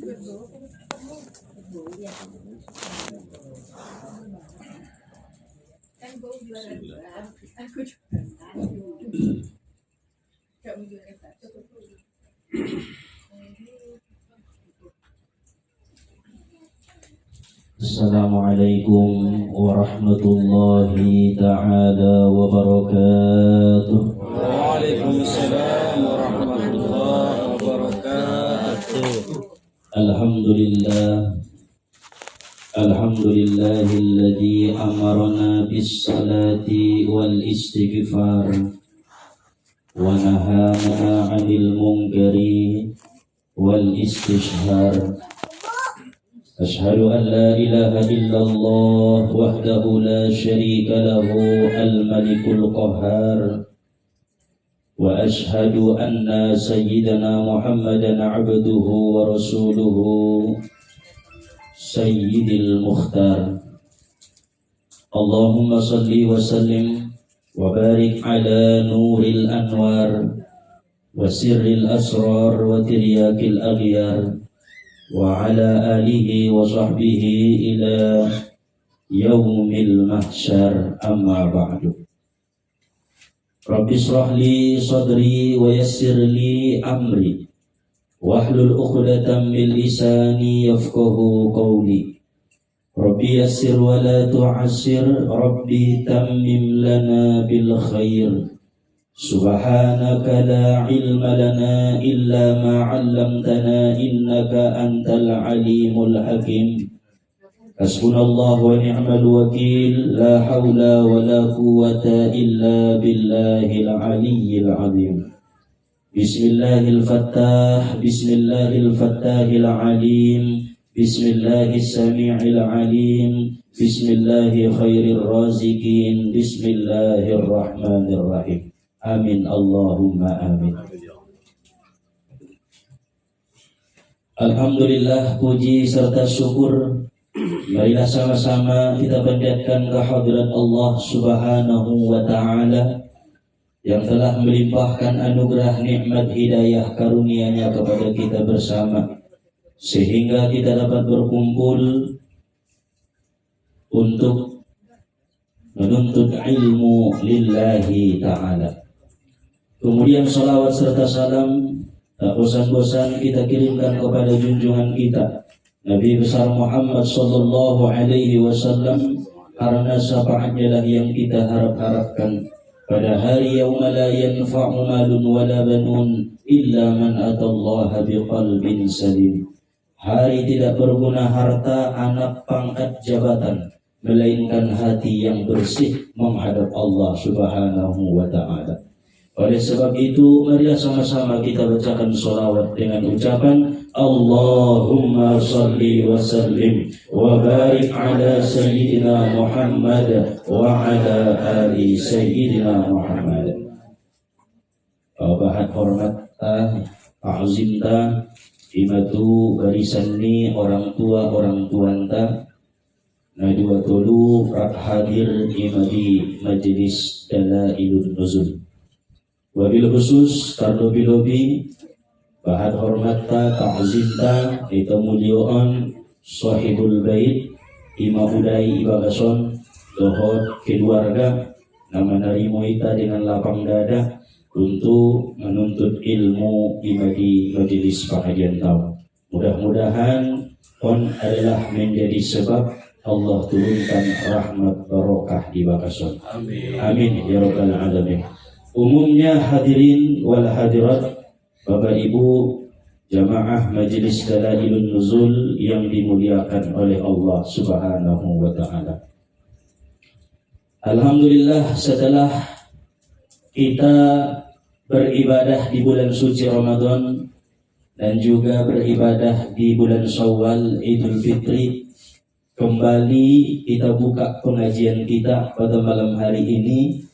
Assalamualaikum warahmatullahi ta'ala wabarakatuh. Waalaikumsalam warahmatullahi wabarakatuh. Alhamdulillahilladzi amarna bis salati wal istighfar wa nahana 'anil munkari wal istishhar. Ashhadu an la ilaha illallah wahdahu la syarika lahu al-malikul qahhar wa ashhadu anna sayyidana Muhammadan 'abduhu wa rasuluhu sayyidil mukhtar. Allahumma salli wa sallim wa barik ala nuril anwar wa sirril asrar wa tiryakil aghyar wa ala alihi wa sahbihi ila yaumil mahsyar, amma ba'du. Rabbi shrah li sadri wa yassir li amri wahlul 'uqdatam min lisani yafqahu qawli. Rabbi yassir wa la tu'assir, Rabbi tammim lana bil khair. Subhanaka la ilma lana illa ma 'allamtana innaka antal alimul hakim. Hasbunallahu wa ni'mal wakil, la haula wa la quwwata illa billahil aliyyil azim. Bismillahil fattah, bismillahil fattahil alim, bismillahis sami'il alim, bismillahi khairir razikin, bismillahirrahmanirrahim. Amin Allahumma amin. Alhamdulillah, puji serta syukur marilah sama-sama kita panjatkan kehadirat Allah Subhanahu wa ta'ala yang telah melimpahkan anugerah nikmat hidayah karunia-Nya kepada kita bersama, sehingga kita dapat berkumpul untuk menuntut ilmu lillahi ta'ala. Kemudian salawat serta salam tak bosan-bosan kita kirimkan kepada junjungan kita Nabi besar Muhammad sallallahu alaihi wasallam, karena syafaatnya lah yang kita harap-harapkan pada hari yauma la yanfa'u malun wala banun illa man atallaha biqalbin salim. Hari tidak berguna harta, anak, pangkat, jabatan, melainkan hati yang bersih menghadap Allah Subhanahu wa ta'ala. Oleh sebab itu, marilah sama-sama kita bacakan sholawat dengan ucapan Allahumma salli wa sallim wa barik ala Sayyidina Muhammad wa ala ali Sayyidina Muhammad. Bahat hormat ta'zimta imatu barisan ni orang tuanta najwa tulu hadir imadi majelis Dalailun Nuzul. Wabil khusus tarlobi-lobi bahat hormata ta'zimta itu mulyoon sahibul bait ima udai ibagason dohot keluarga nama narimo ita dengan lapang dada untuk menuntut ilmu di majelis pengajian tahun. Mudah-mudahan pon adalah menjadi sebab Allah turunkan rahmat barokah di bagason. Amin. Amin ya rabbal alamin. Umumnya hadirin wal hadirat, Bapak Ibu jamaah Majelis Dalailun Nuzul yang dimuliakan oleh Allah Subhanahu wa ta'ala. Alhamdulillah, setelah kita beribadah di bulan suci Ramadan dan juga beribadah di bulan Syawal Idul Fitri, kembali kita buka pengajian kita pada malam hari ini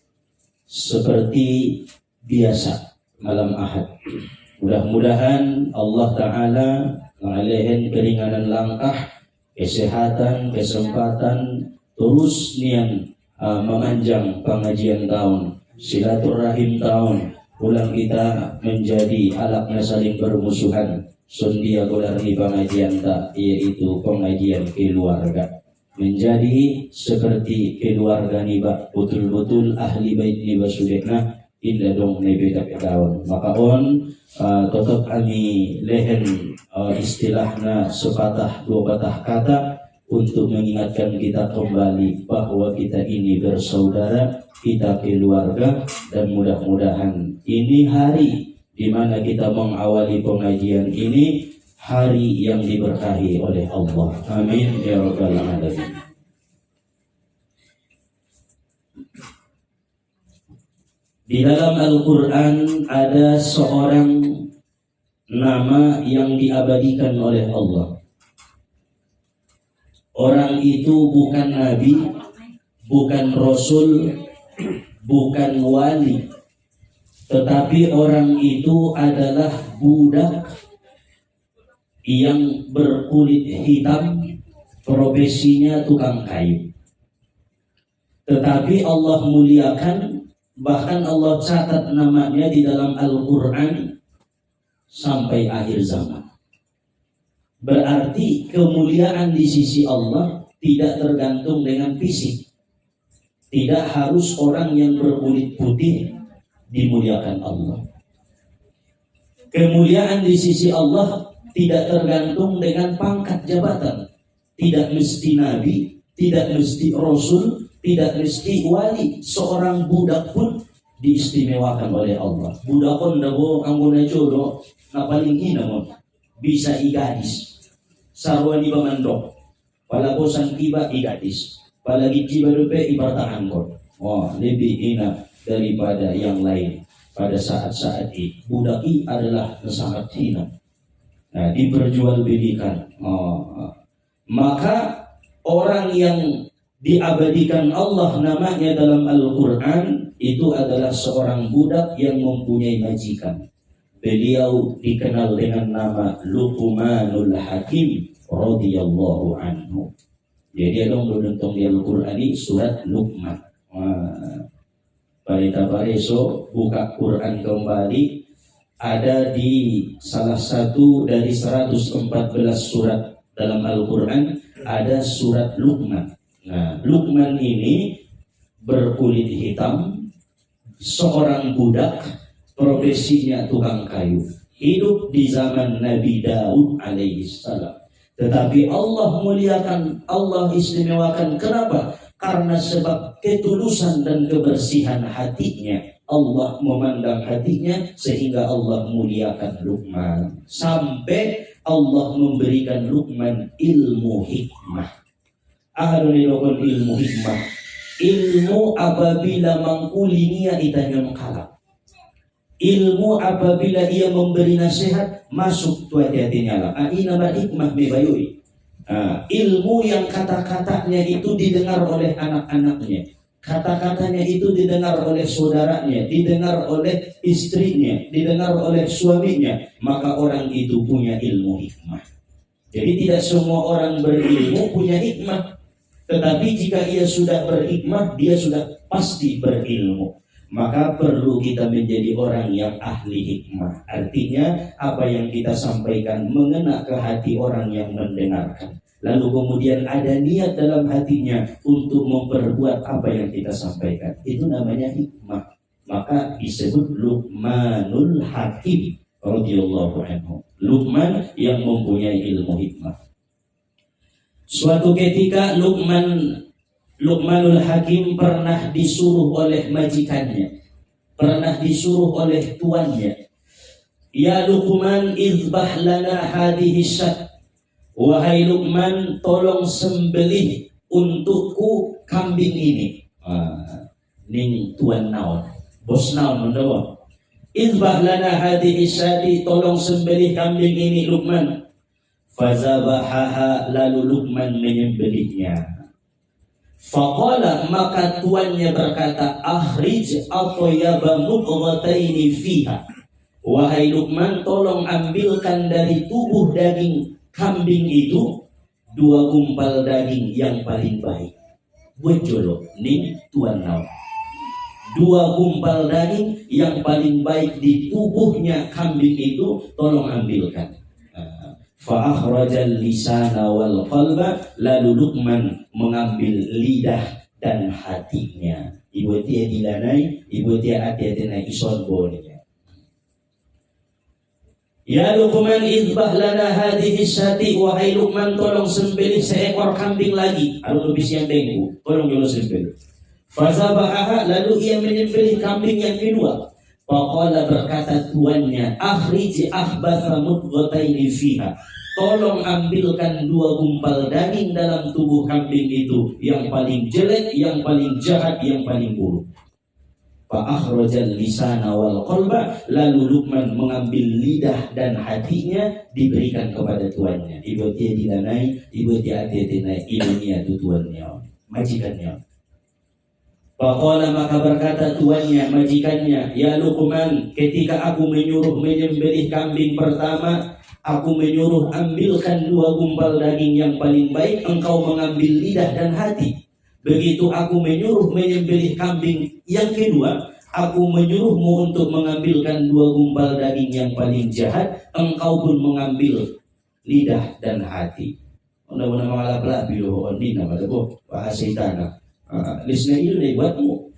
seperti biasa malam Ahad. Mudah-mudahan Allah Ta'ala ngalehin keringanan langkah, kesehatan, kesempatan, terus nian memanjang pengajian tahun, silaturahim tahun, pulang kita menjadi alaknya saling bermusuhan, Sundia golari pengajian tak, yaitu pengajian keluarga. Menjadi seperti keluarga niba, betul-betul ahli bait niba sudekna indah dong nebeda daun. Maka tetap kami lehen istilahnya sepatah dua patah kata untuk mengingatkan kita kembali bahwa kita ini bersaudara, kita keluarga, dan mudah-mudahan ini hari di mana kita mengawali pengajian ini hari yang diberkahi oleh Allah. Amin ya rabbal alamin. Di dalam Al-Quran ada seorang nama yang diabadikan oleh Allah. Orang itu bukan nabi, bukan rasul, bukan wali, tetapi orang itu adalah budak yang berkulit hitam, profesinya tukang kayu. Tetapi Allah muliakan, bahkan Allah catat namanya di dalam Al-Quran sampai akhir zaman. Berarti kemuliaan di sisi Allah tidak tergantung dengan fisik. Tidak harus orang yang berkulit putih dimuliakan Allah. Kemuliaan di sisi Allah tidak tergantung dengan pangkat jabatan. Tidak mesti nabi, tidak mesti rasul, tidak mesti wali. Seorang budak pun diistimewakan oleh Allah. Budak pun dago anggona jodoh na paling hina mo bisa igadis. Sarwani pamandok. Palabosan tiba igadis. Palagi tiba dupe ibartaan ko. Lebih hina daripada yang lain. Pada saat-saat ini budaki adalah sangat hina. Nah, diperjualbelikan. Maka orang yang diabadikan Allah namanya dalam Al-Quran itu adalah seorang budak yang mempunyai majikan. Beliau dikenal dengan nama Luqmanul Hakim radhiyallahu anhu. Jadi ada menonton di Al-Quran ini surat Luqman. Parita pareso buka Quran kembali, ada di salah satu dari 114 surat dalam Al-Quran ada surat Luqman. Nah, Luqman ini berkulit hitam, seorang budak, profesinya tukang kayu, hidup di zaman Nabi Daud alaihi salam. Tetapi Allah muliakan, Allah istimewakan. Kenapa? Karena sebab ketulusan dan kebersihan hatinya. Allah memandang hatinya sehingga Allah muliakan Luqman. Sampai Allah memberikan Luqman ilmu hikmah. Ahadun ilmu hikmah. Ilmu apabila mangkulinia itanya mengkalap. Ilmu apabila ia memberi nasihat masuk tu hati-hatinya lah. Ini nama hikmah bebayui. Ilmu yang kata-katanya itu didengar oleh anak-anaknya, kata-katanya itu didengar oleh saudaranya, didengar oleh istrinya, didengar oleh suaminya, maka orang itu punya ilmu hikmah. Jadi tidak semua orang berilmu punya hikmah, tetapi jika ia sudah berhikmah, dia sudah pasti berilmu. Maka perlu kita menjadi orang yang ahli hikmah. Artinya apa yang kita sampaikan mengena ke hati orang yang mendengarkan. Lalu kemudian ada niat dalam hatinya untuk memperbuat apa yang kita sampaikan. Itu namanya hikmah. Maka disebut Luqmanul Hakim radhiyallahu anhu. Luqman yang mempunyai ilmu hikmah. Suatu ketika Luqmanul Hakim pernah disuruh oleh majikannya, pernah disuruh oleh tuannya, ya Luqman izbah lana hadhihi syat. Wahai Luqman, tolong sembelih untukku kambing ini. Ning tuan naon, bos naon mendawa. Izbah lana hadhihi syati, tolong sembelih kambing ini Luqman. Fazabahaha, lalu Luqman menyembelihnya. Faqala, maka tuannya berkata, akhrij athyaba mudghataini fiha. Wahai Luqman, tolong ambilkan dari tubuh daging kambing itu 2 gumpal daging yang paling baik. Bojolo ning tuan naon. 2 gumpal daging yang paling baik di tubuhnya kambing itu tolong ambilkan. fa akhrajal lisana wal qalba, lalu Luqman mengambil lidah dan hatinya. Ibu dia dilanai, ibu dia hati-hati ison bonnya. Ya Luqman idbah lana hadhihi syati, wahai Luqman tolong sembelih seekor kambing lagi. Alun lebih siang dengu, tolong jolo sembelih. Fazabaha, lalu ia menyembelih kambing yang kedua. Faqala, berkata tuannya, akhrij akhbatha mudghataini fiha, tolong ambilkan 2 gumpal daging dalam tubuh kambing itu, yang paling jelek, yang paling jahat, yang paling buruk. Fa akhrajal lisana wal qalba, lalu Luqman mengambil lidah dan hatinya, diberikan kepada tuannya. Ibu dia dilanai, ibu dia atetenai, ilmunya itu tuannya, majikannya. Faqala, maka berkata tuannya, majikannya, ya Luqman, ketika aku menyuruh menyembelih kambing pertama, aku menyuruh ambilkan 2 gumpal daging yang paling baik, engkau mengambil lidah dan hati. Begitu aku menyuruh menyembelih kambing yang kedua, aku menyuruhmu untuk mengambilkan 2 gumpal daging yang paling jahat, engkau pun mengambil lidah dan hati. Unda-unda mengalap-alap biloh ondi nama debo bahasa tanah. Lisna itu nih buatmu,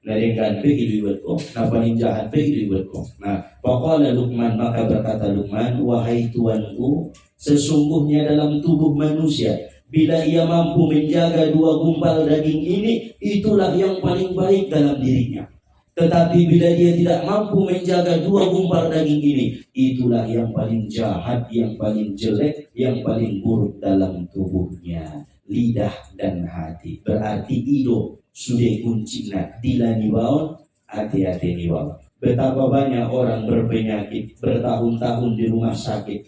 naringkan pe itu buatku, nah paling jahat pe itu buatku. Nah, pokoknya Luqman, maka berkata Luqman, wahai tuanku, sesungguhnya dalam tubuh manusia, bila ia mampu menjaga 2 gumpal daging ini, itulah yang paling baik dalam dirinya. Tetapi bila dia tidak mampu menjaga 2 gumpal daging ini, itulah yang paling jahat, yang paling jelek, yang paling buruk dalam tubuhnya. Lidah dan hati. Berarti ido sudah kuncinya dilani baon, hati-hati ni baon. Betapa banyak orang berpenyakit bertahun-tahun di rumah sakit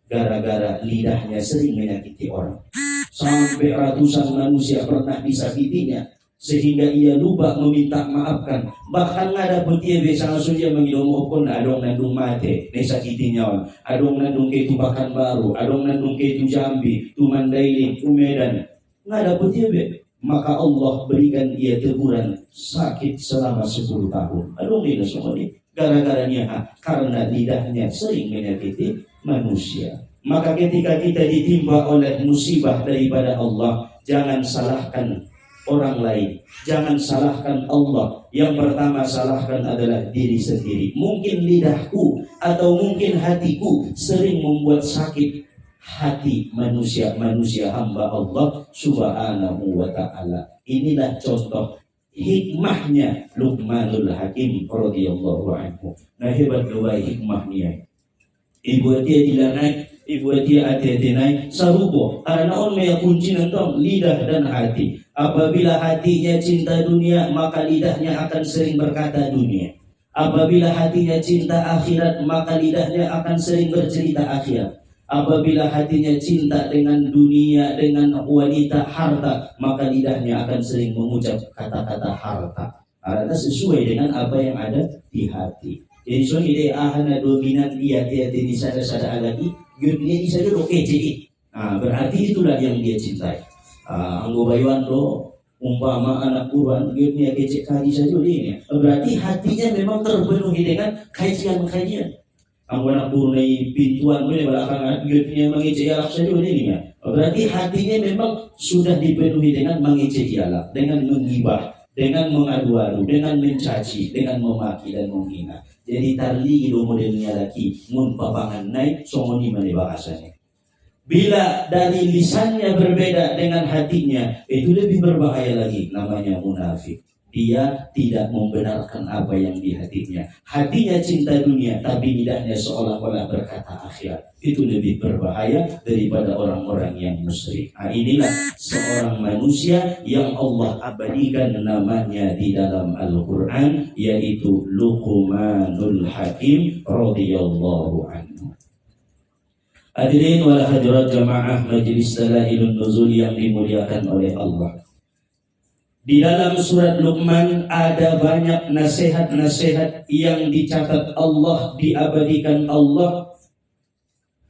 gara-gara lidahnya sering menyakiti orang. Sampai ratusan manusia pernah disakitinya sehingga ia lupa meminta maafkan. Bahkan ada petia biasa langsung dia mengidongokon adong nandung mate nesakitinya, adong nandung ke itu Pekanbaru, adong nandung ke itu Jambi, tu Mandailing, tu Medan. Ada petia be, maka Allah berikan ia teguran sakit selama 10 tahun. Adong ini semua ini gara-garanya karena lidahnya sering menyakiti manusia. Maka ketika kita ditimpa oleh musibah daripada Allah, jangan salahkan orang lain, jangan salahkan Allah. Yang pertama salahkan adalah diri sendiri. Mungkin lidahku atau mungkin hatiku sering membuat sakit hati manusia hamba Allah subhanahu wa ta'ala. Inilah contoh hikmahnya Luqmanul Hakim radhiyallahu anhu. Nah, hebat doa hikmahnya. Ibu dia dilanai, ibu dia hati-hati sarupo. Karena on mea kunci nentong lidah dan hati. Apabila hatinya cinta dunia, maka lidahnya akan sering berkata dunia. Apabila hatinya cinta akhirat, maka lidahnya akan sering bercerita akhirat. Apabila hatinya cinta dengan dunia, dengan wanita, harta, maka lidahnya akan sering mengucap kata-kata harta. Karena sesuai dengan apa yang ada di hati. Jadi so ide ahana dominan dia di sada-sada lagi, dia bisa dulu kece. Nah, berarti itulah yang dia cintai. Anggo bayuan lo umpama anak kurban, dia kece kali saja ini. Berarti hatinya memang terpenuhi dengan kajian-kajian. Anggo anak purnai pintuan mulai belakangan, dia mengece alak saja ini. Berarti hatinya memang sudah dipenuhi dengan mengece alak, dengan menggibah, dengan mengadu-adu, dengan mencaci, dengan memaki dan menghina. Jadi tarli itu modelnya lagi mun papangan naik songoni mane bahasanya. Bila dari lisannya berbeda dengan hatinya, itu lebih berbahaya lagi, namanya munafik. Dia tidak membenarkan apa yang di hatinya. Hatinya cinta dunia, tapi lidahnya seolah-olah berkata akhirat. Itu lebih berbahaya daripada orang-orang yang musyrik. Nah, inilah seorang manusia yang Allah abadikan namanya di dalam Al-Quran, yaitu Luqmanul Hakim radhiyallahu anhu. Hadirin wal hadirat jamaah Majelis Dalailun Nuzul yang dimuliakan oleh Allah. Di dalam surat Luqman ada banyak nasihat-nasihat yang dicatat Allah, diabadikan Allah,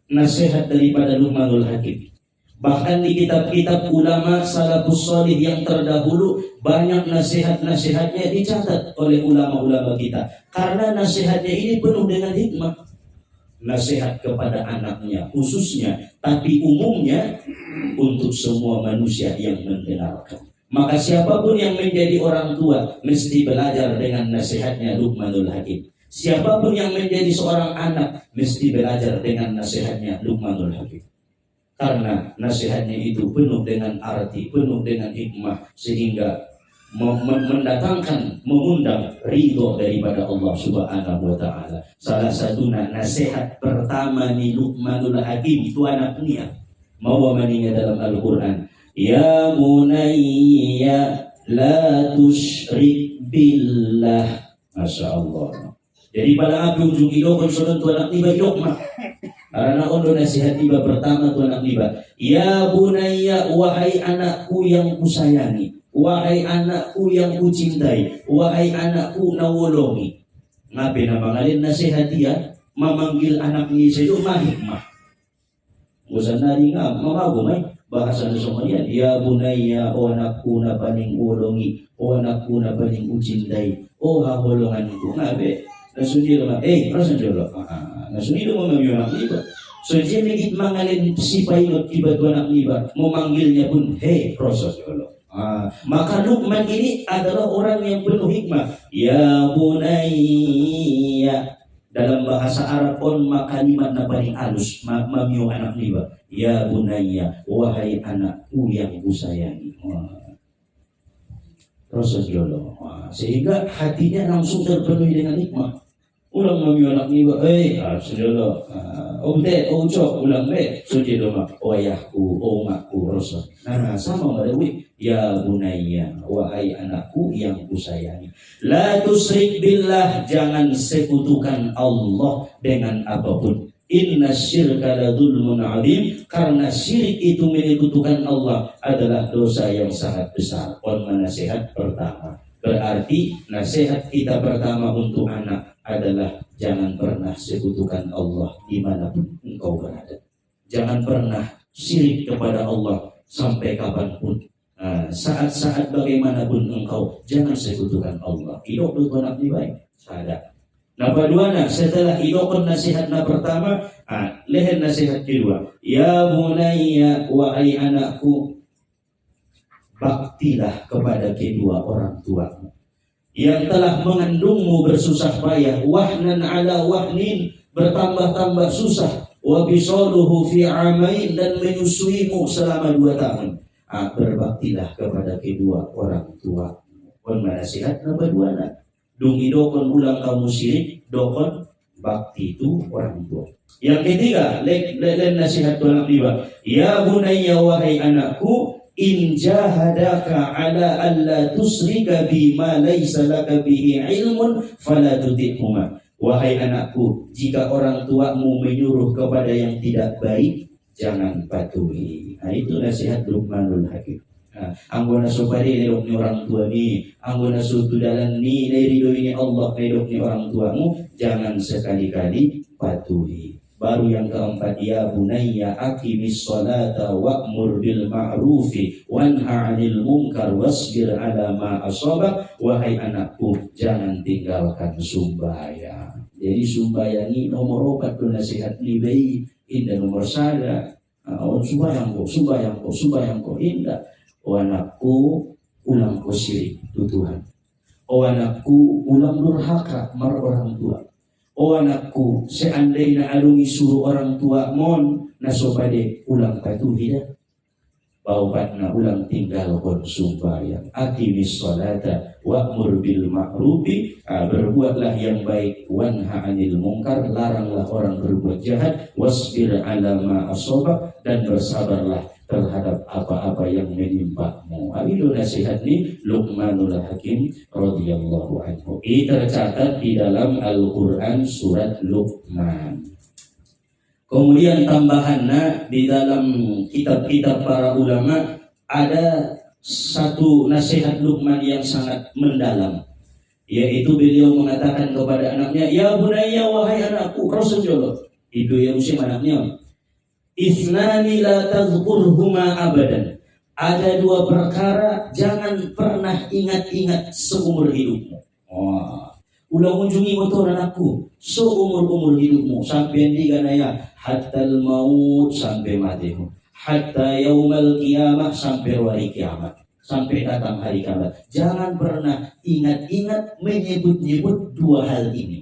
nasihat daripada Luqmanul Hakim. Bahkan di kitab-kitab ulama salafus salih yang terdahulu, banyak nasihat-nasihatnya dicatat oleh ulama-ulama kita. Karena nasihatnya ini penuh dengan hikmah. nasihat kepada anaknya khususnya, tapi umumnya untuk semua manusia yang mendengarkan. Maka siapapun yang menjadi orang tua mesti belajar dengan nasihatnya Luqmanul Hakim. Siapapun yang menjadi seorang anak mesti belajar dengan nasihatnya Luqmanul Hakim. Karena nasihatnya itu penuh dengan arti, penuh dengan hikmah, sehingga mendatangkan, mengundang ridho daripada Allah Subhanahu wa Ta'ala. Salah satu nasihat pertama ni Luqmanul Hakim itu anaknya mau maninya dalam Al-Quran, ya bunayya la tusyrik billah. Masya Allah. Jadi pada api ujung hidupkan saudara tu anak tiba hidupmah. Karena ondo nasihat tiba pertama tu anak tiba, ya bunayya, wahai anakku yang kusayangi, wahai anakku yang kucintai, wahai anakku nawolongi. Ngapain nama ngalin nasihat dia memanggil anaknya itu hikmah. Usaha nari ngam mamago may bahasa semuanya, ya bunayya, o anakku na paling ulongi, o anakku na paling kucintai, o haholonganku. Ngapain nasunilo ma rasunilo nasunilo mo anak liba. So dia nagit mangalin si pilot tiba tu anak liba, memanggilnya pun proses dulu. Maka Luqman ini adalah orang yang penuh hikmah. Ya bunayya, dalam bahasa Arab pun kalimat na paling halus mamiyo anak liba. Ya bunayya, wahai anakku yang kusayangi. Proses dulu. Sehingga hatinya langsung terpenuhi dengan hikmah. Ulang mamiyo anak liba, sudahlah. Cok ulang suci doma, ayahku, omakku, Rasul. Nah, sama madawi, ya bunayya, wahai anakku yang kusayangi. La tusyrik billah, jangan sekutukan Allah dengan apapun. Inna syirka ladzulmun adzim, karena syirik itu menyekutukan Allah adalah dosa yang sangat besar. Nasihat pertama. Berarti nasihat kita pertama untuk anak adalah jangan pernah sekutukan Allah dimanapun engkau berada. Jangan pernah syirik kepada Allah sampai kapanpun. Saat-saat bagaimanapun engkau, jangan sekutukan Allah. Hidup itu nak baik. Sadar. Nah, kedua, setelah hidupkan nasihat pertama, leher nasihat kedua. Ya bunayya, wahai anakku, baktilah kepada kedua orang tuamu yang telah mengandungmu bersusah payah, wahnan ala wahnin, bertambah-tambah susah, wa bisaluhu fi amain, dan menyusuimu selama 2 tahun. Berbaktilah kepada kedua orang tua. Pun nasihat kedua nak. Dung idokon ulang kamu syirik, dokon bakti itu orang tua. Yang ketiga, nasihat anak liba. Ya bunayya, wahai anakku, in jahadaka ala alla tusrika bima laysa laka bihi ilmun fala tuti'huma. Wahai anakku, jika orang tuamu menyuruh kepada yang tidak baik, jangan patuhi. Itu nasihat Luqmanul Hakim. Anggona supari nedok ni orang tua ni, anggona sutudalan ni ridho ini Allah nedok ni orang tuamu, jangan sekali-kali patuhi. Baru yang keempat, ya bunayya aqimis sholata wa'mur bil ma'rufi wanha 'anil munkar wasbir 'ala ma asabak. Wahai anakku, jangan tinggalkan sumbayang. Jadi sumbayang ini nomor 4 tu nasihat libai, indah nomor 1. Sumbayang ko indah. O anakku, ulang ko syirik tu Tuhan. O anakku, ulang durhaka mar orang tua. O anakku, seandainya alungi suruh orang tua mon nasobade ulang patuhi dah. Baubatna ulang tinggal kon sumbayang. Aqimis sholata wa'mur bil ma'rufi, berbuatlah yang baik, wanha 'anil munkar, laranglah orang berbuat jahat, wasbir 'ala ma asaba, dan bersabarlah terhadap apa-apa yang menimpamu. Itu nasihat ni Luqmanul Hakim radhiyallahu anhu. Ini tercatat di dalam Al-Quran surat Luqman. Kemudian tambahannya di dalam kitab-kitab para ulama ada satu nasihat Luqman yang sangat mendalam, yaitu beliau mengatakan kepada anaknya, ya bunayya, wahai anakku, Rasulullah itu yang usia anaknya, Ithnani la tazkurhuma abadan. Ada 2 perkara jangan pernah ingat-ingat seumur hidupmu. Ulang kunjungi motor anakku seumur-umur hidupmu sampai diganaya hatal maut sampai matimu, hatta yaumal kiamah sampai hari kiamat, sampai datang hari kiamat. Jangan pernah ingat-ingat menyebut-nyebut dua hal ini.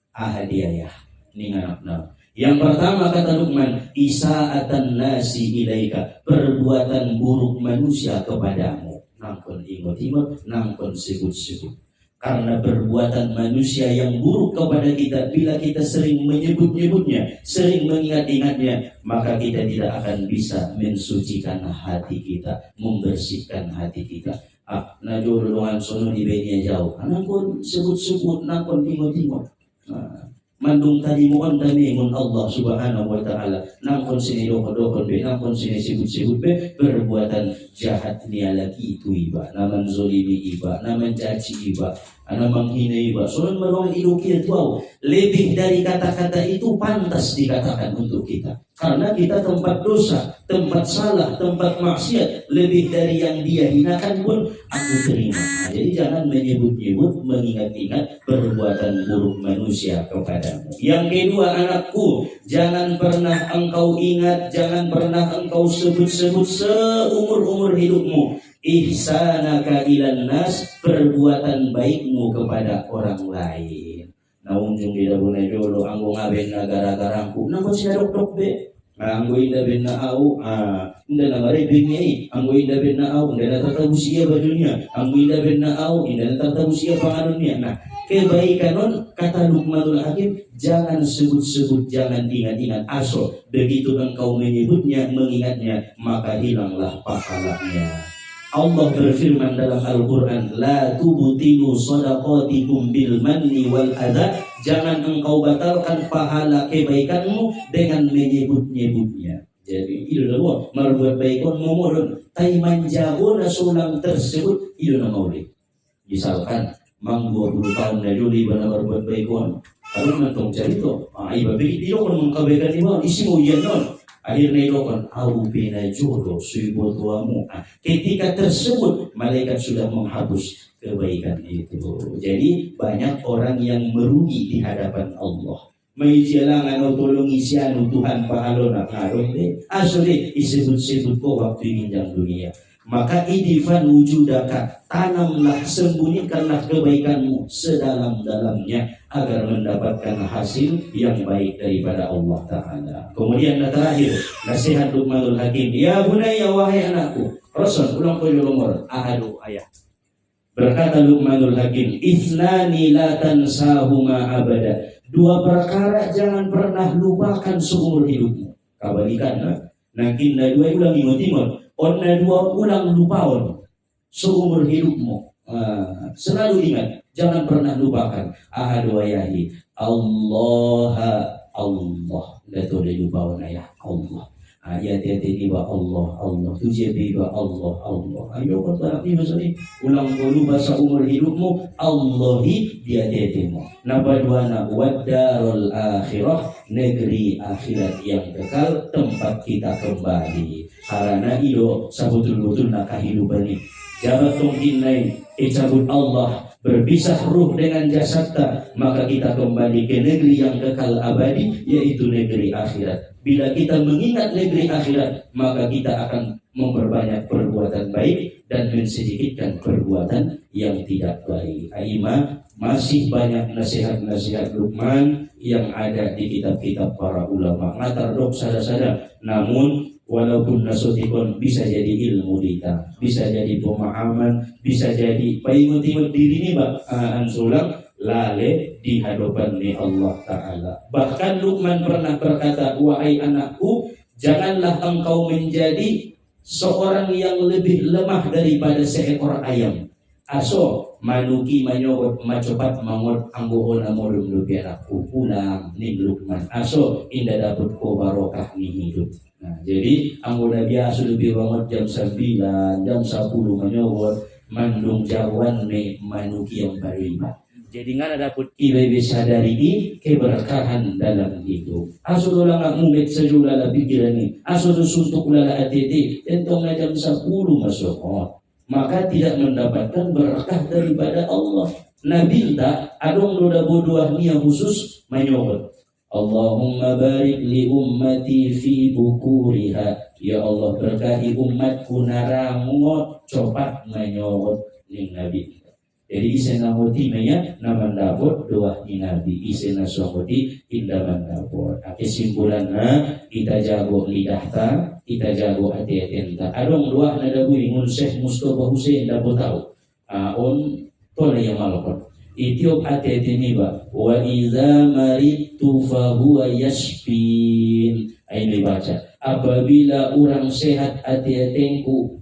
Ahadiyah ninganapna. Yang pertama kata Luqman, isaatan nasi ilaika, perbuatan buruk manusia kepadamu. Nangkon ingot-ingot, nangkon sebut-sebut. Karena perbuatan manusia yang buruk kepada kita, bila kita sering menyebut-nyebutnya, sering mengingat-ingatnya, maka kita tidak akan bisa mensucikan hati kita, membersihkan hati kita. Najur dengan sono di benia jauh, nangkon sebut-sebut, nangkon ingot-ingot. Mandung tadi mohon kami ngun Allah Subhanahu wa taala nangkon sini dokon be nangkon sini sibut perbuatan jahat dia lagi itu iba naman zolimi iba naman caci iba naman hina iba soalnya merongan idukir tuau lebih dari kata-kata itu pantas dikatakan untuk kita karena kita tempat dosa, tempat salah, tempat maksiat lebih dari yang dia hinakan pun aku terima. Jadi jangan menyebut-nyebut, mengingat-ingat perbuatan buruk manusia kepadamu. Yang kedua anakku, jangan pernah engkau ingat, jangan pernah engkau sebut-sebut seumur-umur hidupmu ihsanaka ilan nas, perbuatan baikmu kepada orang lain. Nah unjung tidak boleh jolo anggo ngaben na gara-garangku nangko sinadok-dok be anggo inda ben na au inda na marebengnya anggo inda ben na au inda na tatabusia bajunya anggo inda ben na au inda na tatabusia panganunnya. Nah kebaikan non kata Luqmanul Hakim, jangan sebut-sebut, jangan ingat-ingat. Aso begitu engkau menyebutnya, mengingatnya, maka hilanglah pahalanya. Allah berfirman dalam Al-Quran, la tubtilu sadaqatikum bil manni wal adha, jangan engkau batalkan pahala kebaikanmu dengan menyebut-nyebutnya. Jadi itu adalah merbuat baikon momodon tai manjagona sulang tersebut itu nama boleh. Misalkan mang 20 tahun na juli ba na berbuat baikon, kalau nantong cerita iba begitu kon mengkabaikan iba isi mo yan non. Akhirnya dokon au bina jodoh suibot tuamu. Ketika tersebut malaikat sudah menghapus kebaikan itu. Jadi banyak orang yang merugi di hadapan Allah. May sialangan o tulungi siya no Tuhan pahalona karong de. Asli isebut-sebut ko waktu injang dunia. Maka idifan wujudaka, tanamlah, sembunyikanlah kebaikanmu sedalam-dalamnya agar mendapatkan hasil yang baik daripada Allah Ta'ala. Kemudian yang terakhir, nasihat Luqmanul Hakim, ya bunaya wahai anakku, Rasul ulang poin nomor ahadu ayat. Berkata Luqmanul Hakim, ithnani la tansahuma abada. Dua perkara jangan pernah lupakan seumur hidupmu. Kabalikan, nakin na dua ulang ingot-ingot. Onna dua ulang lupaon seumur hidupmu. Selalu ingat, jangan pernah lupakan. Ahadu ayahi Allah. Dato de lupaon ayah Allah. Ayat-ayat ini ba Allah. Tujuh ba Allah. Ayo kau tak ni masani. Ulang dulu bahasa umur hidupmu. Allahi dia tetemu. Napa dua na wadarul akhirah, negeri akhirat yang kekal, tempat kita kembali. Karena itu sabutul-butul nak kehidupan ini. Jabat tongkin lain, cabut Allah, berpisah ruh dengan jasadnya, maka kita kembali ke negeri yang kekal abadi, yaitu negeri akhirat. Bila kita mengingat negeri akhirat, maka kita akan memperbanyak perbuatan baik dan mensedikitkan perbuatan yang tidak baik. Aima, masih banyak nasihat-nasihat Luqman yang ada di kitab-kitab para ulama. Ngatar dok sada-sada, namun walaupun nasutikon bisa jadi ilmu kita, bisa jadi pemahaman, bisa jadi paimut-imut diri ini ansulang lale di hadapan ni Allah Ta'ala. Bahkan Luqman pernah berkata, wahai anakku, janganlah engkau menjadi seorang yang lebih lemah daripada seekor ayam. Aso manuki manyobot macopat mangot anggohon amolum lupi anakku pulang ni Luqman. Aso indah dapat ko barokah ni hidup. Nah, jadi anggota biasa lebih banget jam 9, jam 10 menyobot mandung jawan me manuki yang berima. Jadi ngana dapat ibe sadari ini keberkahan dalam hidup. Aso dolang mumet sejula pikiran ini. Aso suntuk lala atiti entong jam 10 masuk. Maka tidak mendapatkan berkah daripada Allah. Nabi tak adong doda bodoah nia khusus menyobot. Allahumma barik li ummati fi bukuriha. Ya Allah berkahi umatku narangot copat menyobot ning Nabi. Jadi isena hoti maya naman dapot doa ni Nabi isena sohoti indaman dapot. Kesimpulanna kita jago lidah ta, kita jago hati ta. Adong doa na dagui ngun Syekh Mustafa Hussein dapot tahu. On tola yang malakot. Itiop hati ni ba. Wa iza maritu fa huwa yashfin. Ini baca. Apabila orang sehat hati-hatiku,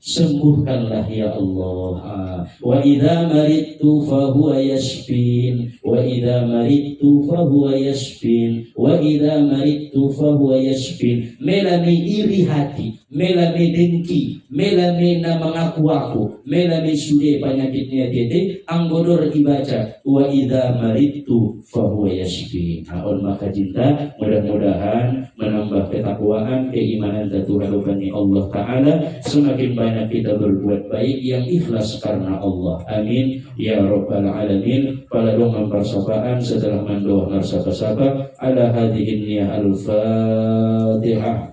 sembuhkanlah ya Allah. Wa idza maridtu fa huwa yashfin wa idza maridtu fa huwa yashfin wa idza maridtu fa huwa yashfin. Melami iri hati, melami dengki, melami na mengaku aku, melami sudah penyakitnya tete anggodor ibaca wa idza maridtu fa huwa yashfin. On maka cinta mudah-mudahan menambah ketakwaan, keimanan dan Tuhan Allah Ta'ala. Semakin banyak kita berbuat baik yang ikhlas karena Allah. Amin ya rabbal alamin. Pada dong mempersapaan setelah mendoa marsapa-sapa ala hadhihi niyah al-fatihah.